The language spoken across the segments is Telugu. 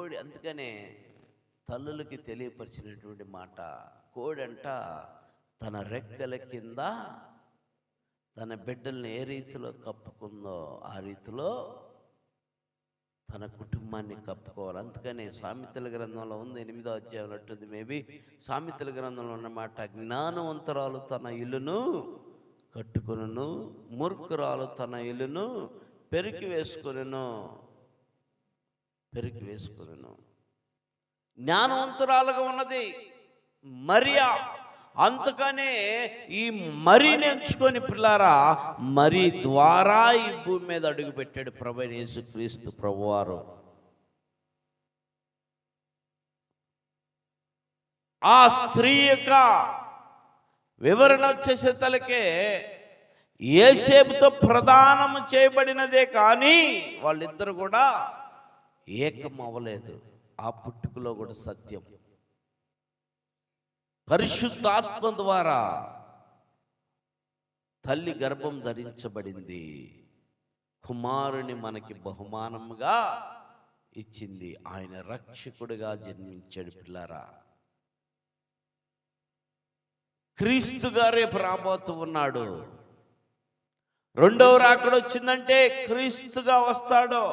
కోడి, అందుకనే తల్లులకి తెలియపరిచినటువంటి మాట, కోడంట తన రెక్కల కింద తన బిడ్డల్ని ఏ రీతిలో కప్పుకుందో ఆ రీతిలో తన కుటుంబాన్ని కప్పుకోవాలి. అందుకనే సామెతల గ్రంథంలో ఉంది, 8వ అధ్యాయం అంటుంది, మేబీ సామెతల గ్రంథంలో ఉన్నమాట, జ్ఞానవంతురాలు తన ఇల్లును కట్టుకొనును, మూర్ఖురాలు తన ఇల్లును పెరికి వేసుకొనును. జ్ఞానవంతురాలుగా ఉన్నది మరియా. అందుకనే ఈ మరీని ఎంచుకొని పిల్లారా, మరి ద్వారా ఈ భూమి మీద అడుగు పెట్టాడు ప్రభువైన యేసుక్రీస్తు ప్రభువారు. ఆ స్త్రీ యొక్క వివరణ వచ్చేసే తలకే యోసేపుతో ప్రదానం చేయబడినదే కానీ వాళ్ళిద్దరు కూడా ఏకం అవ్వలేదు. ఆ పుట్టుకలో కూడా సత్యం పరిశుద్ధాత్మ ద్వారా తల్లి గర్భం ధరించబడింది, కుమారుని మనకి బహుమానముగా ఇచ్చింది, ఆయన రక్షకుడిగా జన్మించాడు. పిల్లారా, క్రీస్తుగా రేపు రాబోతూ ఉన్నాడు. రెండవ రాకడ వచ్చిందంటే క్రీస్తుగా వస్తాడు.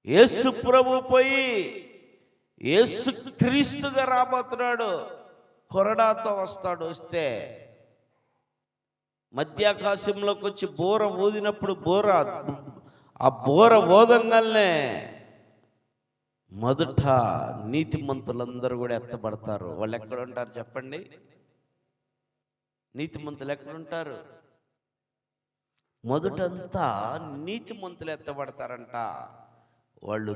యేసు ప్రభు పోయి యేసు క్రీస్తుగా రాబోతున్నాడు. కొరడాతో వస్తాడు. వస్తే మధ్యాకాశంలోకి వచ్చి బోర ఊదినప్పుడు ఆ బోర ఊదంగానే మొదట నీతిమంతులందరూ కూడా ఎత్తబడతారు. వాళ్ళు ఎక్కడ ఉంటారు చెప్పండి? నీతిమంతులు ఎక్కడుంటారు? మొదటంతా నీతిమంతులు ఎత్తబడతారంట. వాళ్ళు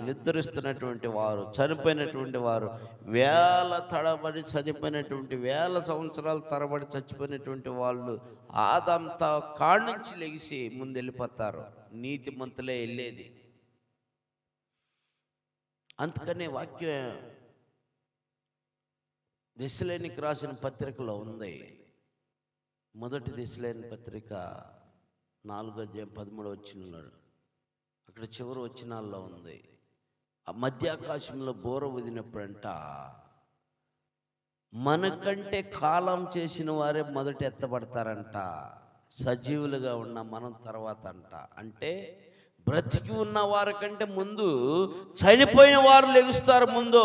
నిద్రిస్తున్నటువంటి వారు, చనిపోయినటువంటి వారు, వేల తడబడి చనిపోయినటువంటి, వేల సంవత్సరాల తరబడి చచ్చిపోయినటువంటి వాళ్ళు ఆదంతా కాడ్నుంచి లెగిసి ముందు వెళ్ళిపోతారు. నీతిమంతులే వెళ్ళేది. అందుకనే వాక్యం దెస్సలోనికీయులకు రాసిన పత్రికలో ఉంది. మొదటి దెస్సలోనికీ పత్రిక 4వ అధ్యాయం 13వ వచనంలో, అక్కడ చివరి వచనాల్లో ఉంది, ఆ మధ్యాకాశంలో బోర ఊదినప్పుడంట మనకంటే కాలం చేసిన వారే మొదట ఎత్తబడతారంట. సజీవులుగా ఉన్న మనం తర్వాత అంట. అంటే బ్రతికి ఉన్న వారి కంటే ముందు చనిపోయిన వారు లెగుస్తారు ముందు.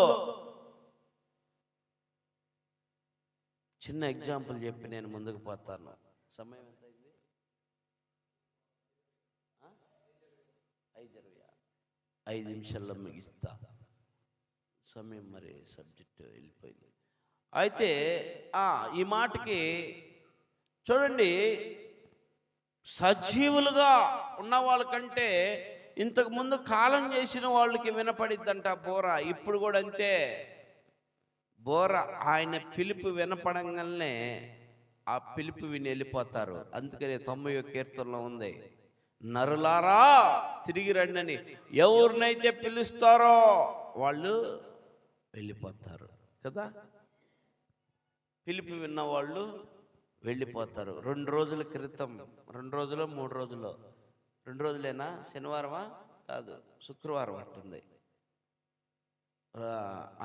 చిన్న ఎగ్జాంపుల్ చెప్పి నేను ముందుకు పోతాను. సమయం ఎంత అయింది? 5 నిమిషాల్లో ముగిస్తా. సమయం మరి సబ్జెక్ట్ వెళ్ళిపోయింది. అయితే ఈ మాటకి చూడండి, సజీవులుగా ఉన్న వాళ్ళకంటే ఇంతకుముందు కాలం చేసిన వాళ్ళకి వినపడిద్దంట బోర. ఇప్పుడు కూడా అంతే. బోర ఆయన పిలుపు వినపడంగానే ఆ పిలుపు విని వెళ్ళిపోతారు. అందుకని 91వ కీర్తనలో ఉంది, నరులారా తిరిగి రండి అని. ఎవరినైతే పిలుస్తారో వాళ్ళు వెళ్ళిపోతారు కదా. పిలుపు విన్న వాళ్ళు వెళ్ళిపోతారు. 2 రోజుల క్రితం, 2 రోజులు 3 రోజులు, 2 రోజులేనా? శనివారమా? కాదు, శుక్రవారం అంటుంది.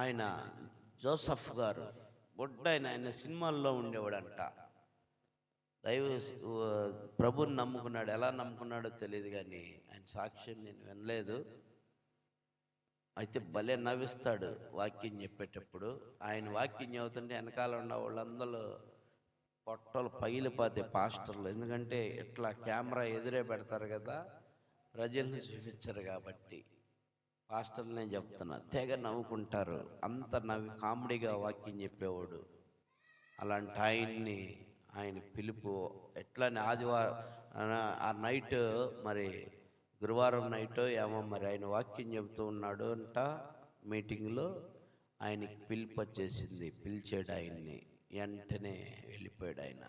ఆయన జోసఫ్ గారు ఆయన సినిమాల్లో ఉండేవాడంట. ప్రభుని నమ్ముకున్నాడు. ఎలా నమ్ముకున్నాడో తెలియదు కానీ ఆయన సాక్ష్యం నేను వినలేదు. అయితే భలే నవ్విస్తాడు వాక్యం చెప్పేటప్పుడు. ఆయన వాక్యం చెబుతుంటే వెనకాల ఉన్న వాళ్ళందరూ పొట్టలు పగిలిపోతే పాస్టర్లు. ఎందుకంటే ఇట్లా కెమెరా ఎదురే పెడతారు కదా, ప్రజల్ని చూపించరు కాబట్టి. పాస్టర్లనే చెప్తున్నా, తెగ నవ్వుకుంటారు. అంత కామెడీగా వాక్యం చెప్పేవాడు. అలాంటి ఆయన పిలుపు ఎట్లని ఆదివారం ఆ నైట్, మరి గురువారం నైట్ ఏమో మరి ఆయన వాక్యం చెబుతూ ఉన్నాడు అంట. మీటింగ్లో ఆయనకి పిలుపు వచ్చేసింది. పిలిచాడు ఆయన్ని, వెంటనే వెళ్ళిపోయాడు. ఆయన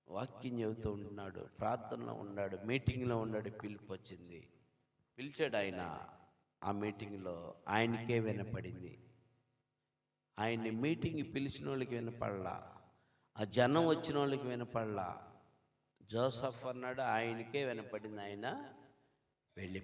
వాక్యం చెబుతూ ఉంటున్నాడు, ప్రార్థనలో ఉన్నాడు, మీటింగ్లో ఉన్నాడు, పిలుపు వచ్చింది. పిలిచాడు ఆయన. ఆ మీటింగ్లో ఆయనకే వినపడింది. ఆయన్ని మీటింగ్ పిలిచిన వాళ్ళకి వినపడలా, ఆ జనం వచ్చిన వాళ్ళకి వినపడలా. జోసఫ్ అన్నాడు, ఆయనకే వినపడింది. ఆయన వెళ్ళిపోయాడు.